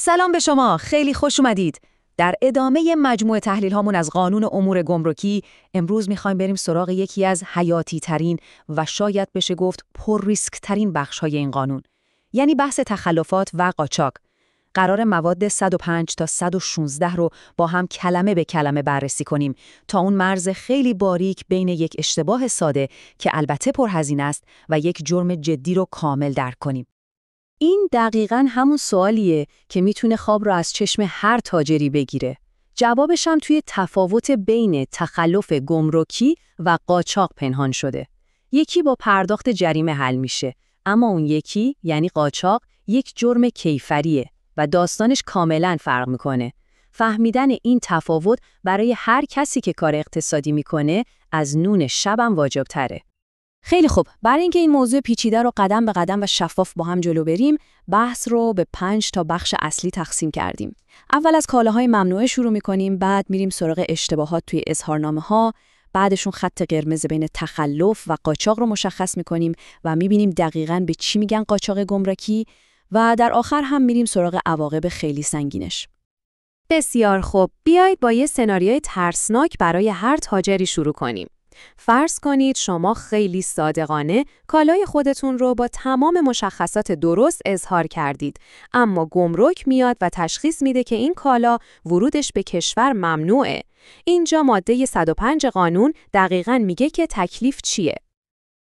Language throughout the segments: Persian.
سلام به شما، خیلی خوش اومدید. در ادامه مجموعه تحلیل هامون از قانون امور گمرکی، امروز میخوایم بریم سراغ یکی از حیاتی ترین و شاید بشه گفت پر ریسک ترین بخش های این قانون. یعنی بحث تخلفات و قاچاق. قرار مواد 105 تا 116 رو با هم کلمه به کلمه بررسی کنیم تا اون مرز خیلی باریک بین یک اشتباه ساده که البته پرهزینه است و یک جرم جدی رو کامل درک کنیم. این دقیقاً همون سوالیه که میتونه خواب رو از چشم هر تاجری بگیره. جوابش هم توی تفاوت بین تخلف گمرکی و قاچاق پنهان شده. یکی با پرداخت جریمه حل میشه، اما اون یکی یعنی قاچاق یک جرم کیفریه و داستانش کاملاً فرق میکنه. فهمیدن این تفاوت برای هر کسی که کار اقتصادی میکنه از نون شبم واجب تره. خیلی خوب، برای اینکه این موضوع پیچیده رو قدم به قدم و شفاف با هم جلو بریم، بحث رو به 5 تا بخش اصلی تقسیم کردیم. اول از کالاهای ممنوعه شروع می‌کنیم، بعد میریم سراغ اشتباهات توی اظهارنامه‌ها، بعدشون خط قرمز بین تخلف و قاچاق رو مشخص می‌کنیم و می‌بینیم دقیقاً به چی میگن قاچاق گمرکی و در آخر هم میریم سراغ عواقب خیلی سنگینش. بسیار خوب، بیایید با یه سناریوی ترسناک برای هر تاجری شروع کنیم. فرض کنید شما خیلی صادقانه کالای خودتون رو با تمام مشخصات درست اظهار کردید، اما گمرک میاد و تشخیص میده که این کالا ورودش به کشور ممنوعه. اینجا ماده 105 قانون دقیقاً میگه که تکلیف چیه.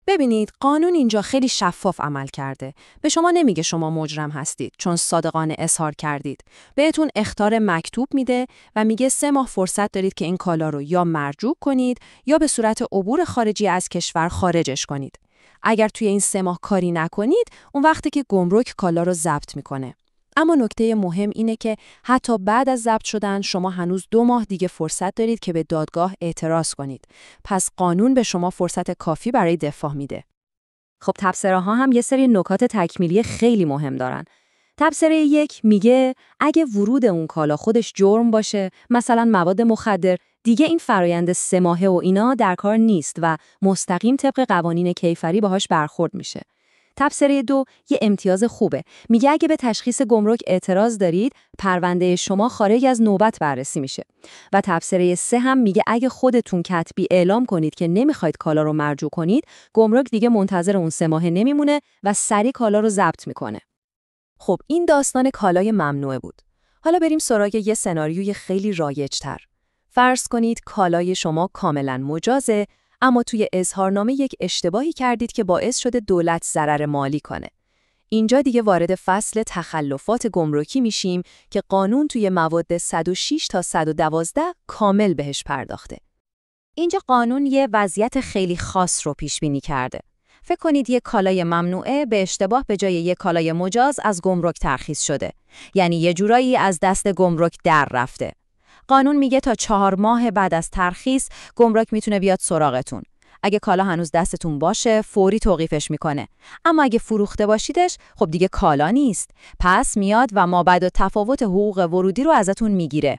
ببینید، قانون اینجا خیلی شفاف عمل کرده. به شما نمیگه شما مجرم هستید چون صادقانه اظهار کردید. بهتون اخطار مکتوب میده و میگه 3 ماه فرصت دارید که این کالا رو یا مرجوع کنید یا به صورت عبور خارجی از کشور خارجش کنید. اگر توی این 3 ماه کاری نکنید، اون وقتی که گمرک کالا رو ضبط میکنه. اما نکته مهم اینه که حتی بعد از ضبط شدن شما هنوز 2 ماه دیگه فرصت دارید که به دادگاه اعتراض کنید. پس قانون به شما فرصت کافی برای دفاع میده. خب تبصره‌ها هم یه سری نکات تکمیلی خیلی مهم دارن. تبصره 1 میگه اگه ورود اون کالا خودش جرم باشه، مثلا مواد مخدر، دیگه این فرایند 3 ماهه و اینا در کار نیست و مستقیم طبق قوانین کیفری باهاش برخورد میشه. تبصره 2 یه امتیاز خوبه. میگه اگه به تشخیص گمرک اعتراض دارید، پرونده شما خارج از نوبت بررسی میشه. و تبصره 3 هم میگه اگه خودتون کتبی اعلام کنید که نمیخواید کالا رو مرجوع کنید، گمرک دیگه منتظر اون 3 ماهه نمیمونه و سریع کالا رو ضبط میکنه. خب این داستان کالای ممنوعه بود. حالا بریم سراغ یه سناریوی خیلی رایج‌تر. فرض کنید کالای شما کاملا مجازه، اما توی اظهارنامه یک اشتباهی کردید که باعث شده دولت ضرر مالی کنه. اینجا دیگه وارد فصل تخلفات گمرکی میشیم که قانون توی مواد 106 تا 112 کامل بهش پرداخته. اینجا قانون یه وضعیت خیلی خاص رو پیش بینی کرده. فکر کنید یک کالای ممنوعه به اشتباه به جای یک کالای مجاز از گمرک ترخیص شده. یعنی یه جورایی از دست گمرک در رفته. قانون میگه تا 4 ماه بعد از ترخیص گمرک میتونه بیاد سراغتون. اگه کالا هنوز دستتون باشه فوری توقیفش میکنه. اما اگه فروخته باشیدش خب دیگه کالا نیست. پس میاد و مابعد تفاوت حقوق ورودی رو ازتون میگیره.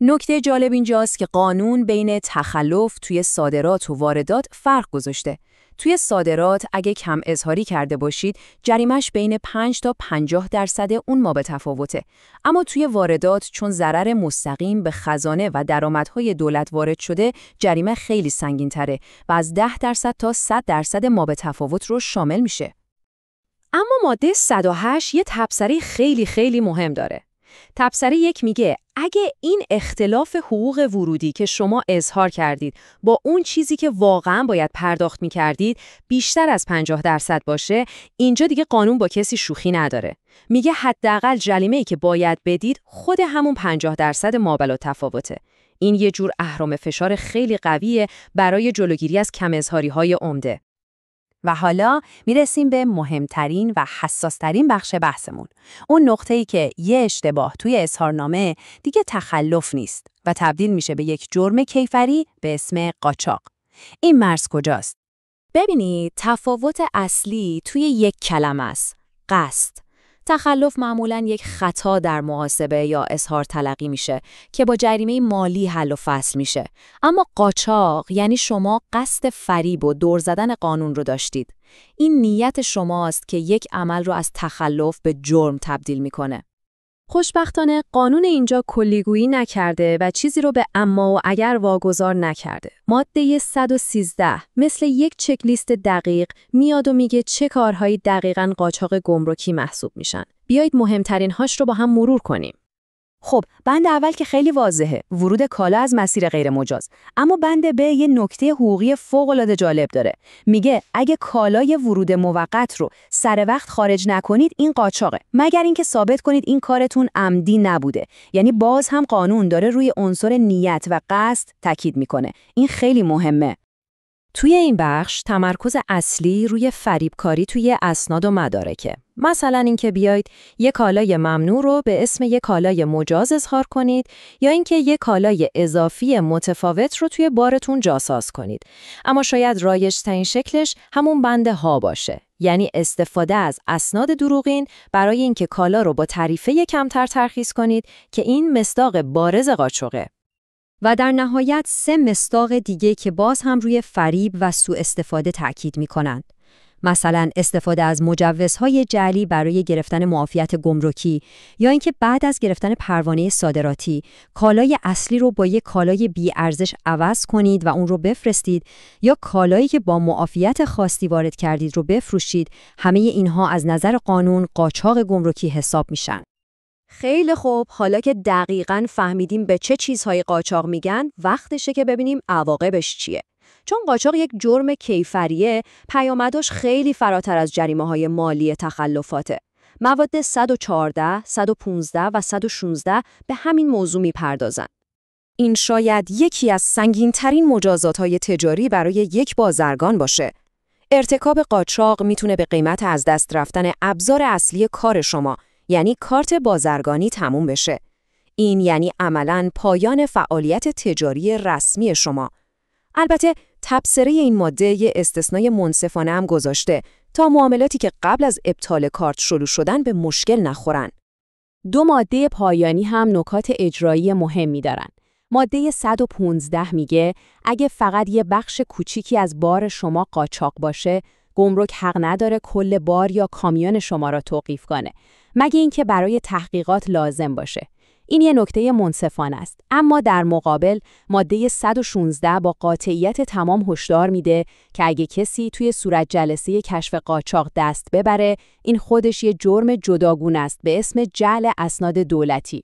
نکته جالب اینجاست که قانون بین تخلف توی صادرات و واردات فرق گذاشته. توی صادرات اگه کم اظهاری کرده باشید، جریمش بین 5 تا 50% اون ما به تفاوته. اما توی واردات چون ضرر مستقیم به خزانه و درآمدهای دولت وارد شده، جریمه خیلی سنگین‌تره و از 10% تا 100% ما به تفاوت رو شامل میشه. اما ماده 108 یه تبصره خیلی مهم داره. تبصره 1 میگه اگه این اختلاف حقوق ورودی که شما اظهار کردید با اون چیزی که واقعا باید پرداخت میکردید بیشتر از 50% باشه، اینجا دیگه قانون با کسی شوخی نداره. میگه حداقل جریمه‌ای که باید بدید خود همون 50% مابلاتفاوته. این یه جور اهرم فشار خیلی قویه برای جلوگیری از کم اظهاری‌های عمده. و حالا میرسیم به مهمترین و حساسترین بخش بحثمون. اون نقطه‌ای که یه اشتباه توی اظهارنامه دیگه تخلف نیست و تبدیل میشه به یک جرم کیفری به اسم قاچاق. این مرز کجاست؟ ببینید، تفاوت اصلی توی یک کلمه است: قصد. تخلف معمولاً یک خطا در محاسبه یا اظهار تلقی میشه که با جریمه مالی حل و فصل میشه. اما قاچاق یعنی شما قصد فریب و دور زدن قانون رو داشتید. این نیت شماست که یک عمل رو از تخلف به جرم تبدیل میکنه. خوشبختانه قانون اینجا کلیگویی نکرده و چیزی رو به اما و اگر واگذار نکرده. ماده 113 مثل یک چک لیست دقیق میاد و میگه چه کارهایی دقیقاً قاچاق گمرکی محسوب میشن. بیایید مهمترین هاش رو با هم مرور کنیم. خب بند اول که خیلی واضحه، ورود کالا از مسیر غیر مجاز. اما بند ب یه نکته حقوقی فوق‌العاده جالب داره. میگه اگه کالای ورود موقت رو سر وقت خارج نکنید این قاچاقه، مگر اینکه ثابت کنید این کارتون عمدی نبوده. یعنی باز هم قانون داره روی عنصر نیت و قصد تاکید میکنه. این خیلی مهمه. توی این بخش تمرکز اصلی روی فریبکاری توی اسناد و مدارکه. مثلا اینکه بیاید یک کالای ممنوع رو به اسم یک کالای مجاز اظهار کنید یا اینکه یک کالای اضافی متفاوت رو توی بارتون جاساز کنید. اما شاید رایج‌ترین شکلش همون بند ها باشه. یعنی استفاده از اسناد دروغین برای اینکه کالا رو با تعرفه کمتر ترخیص کنید که این مصداق بارز قاچاقه. و در نهایت 3 مصداق دیگه که باز هم روی فریب و سوء استفاده تأکید می‌کنند. مثلا استفاده از مجوزهای جعلی برای گرفتن معافیت گمرکی یا اینکه بعد از گرفتن پروانه صادراتی کالای اصلی رو با یک کالای بی‌ارزش عوض کنید و اون رو بفرستید یا کالایی که با معافیت خاصی وارد کردید رو بفروشید. همه اینها از نظر قانون قاچاق گمرکی حساب میشن. خیلی خوب، حالا که دقیقاً فهمیدیم به چه چیزهای قاچاق میگن، وقتشه که ببینیم عواقبش چیه. چون قاچاق یک جرم کیفریه، پیامدش خیلی فراتر از جریمه‌های مالی تخلفاته. مواد 114، 115 و 116 به همین موضوع میپردازن. این شاید یکی از سنگین‌ترین مجازات‌های تجاری برای یک بازرگان باشه. ارتکاب قاچاق میتونه به قیمت از دست رفتن ابزار اصلی کار شما، یعنی کارت بازرگانی تموم بشه. این یعنی عملاً پایان فعالیت تجاری رسمی شما. البته تبصره این ماده یه استثنای منصفانه هم گذاشته تا معاملاتی که قبل از ابطال کارت شروع شدن به مشکل نخورن. 2 ماده پایانی هم نکات اجرایی مهمی دارن. ماده 115 میگه اگه فقط یه بخش کوچیکی از بار شما قاچاق باشه، گمرک حق نداره کل بار یا کامیون شما را توقیف کنه، مگه اینکه برای تحقیقات لازم باشه. این یه نکته منصفانه است. اما در مقابل ماده 116 با قاطعیت تمام هشدار میده که اگه کسی توی صورت جلسه کشف قاچاق دست ببره، این خودش یه جرم جداگونه است به اسم جعل اسناد دولتی.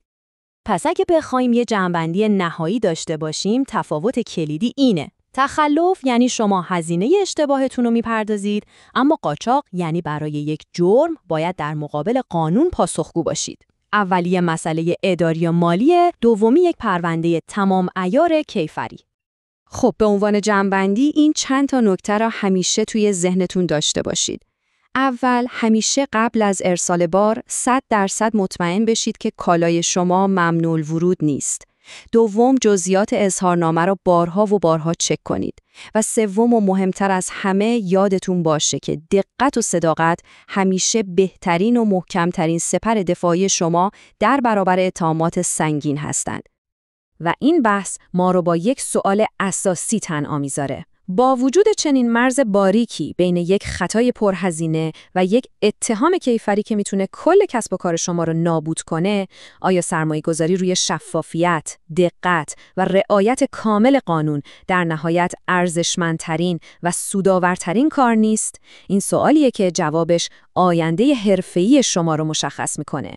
پس اگه بخوایم یه جمع‌بندی نهایی داشته باشیم، تفاوت کلیدی اینه. تخلف یعنی شما هزینه اشتباهتون رو میپردازید، اما قاچاق یعنی برای یک جرم باید در مقابل قانون پاسخگو باشید. اولی مسئله اداری و مالیه، دومی یک پرونده تمام عیار کیفری. خب به عنوان جمع‌بندی این چند تا نکته را همیشه توی ذهنتون داشته باشید. اول، همیشه قبل از ارسال بار 100% مطمئن بشید که کالای شما ممنوع الورود نیست. دوم، جزئیات اظهارنامه را بارها و بارها چک کنید. و سوم و مهمتر از همه، یادتون باشه که دقت و صداقت همیشه بهترین و محکمترین سپر دفاعی شما در برابر اتهامات سنگین هستند. و این بحث ما رو با یک سوال اساسی تنها میذاره. با وجود چنین مرز باریکی بین یک خطای پرهزینه و یک اتهام کیفری که میتونه کل کسب و کار شما رو نابود کنه، آیا سرمایه‌گذاری روی شفافیت، دقت و رعایت کامل قانون در نهایت ارزشمندترین و سودآورترین کار نیست؟ این سوالیه که جوابش آینده حرفه‌ای شما رو مشخص میکنه.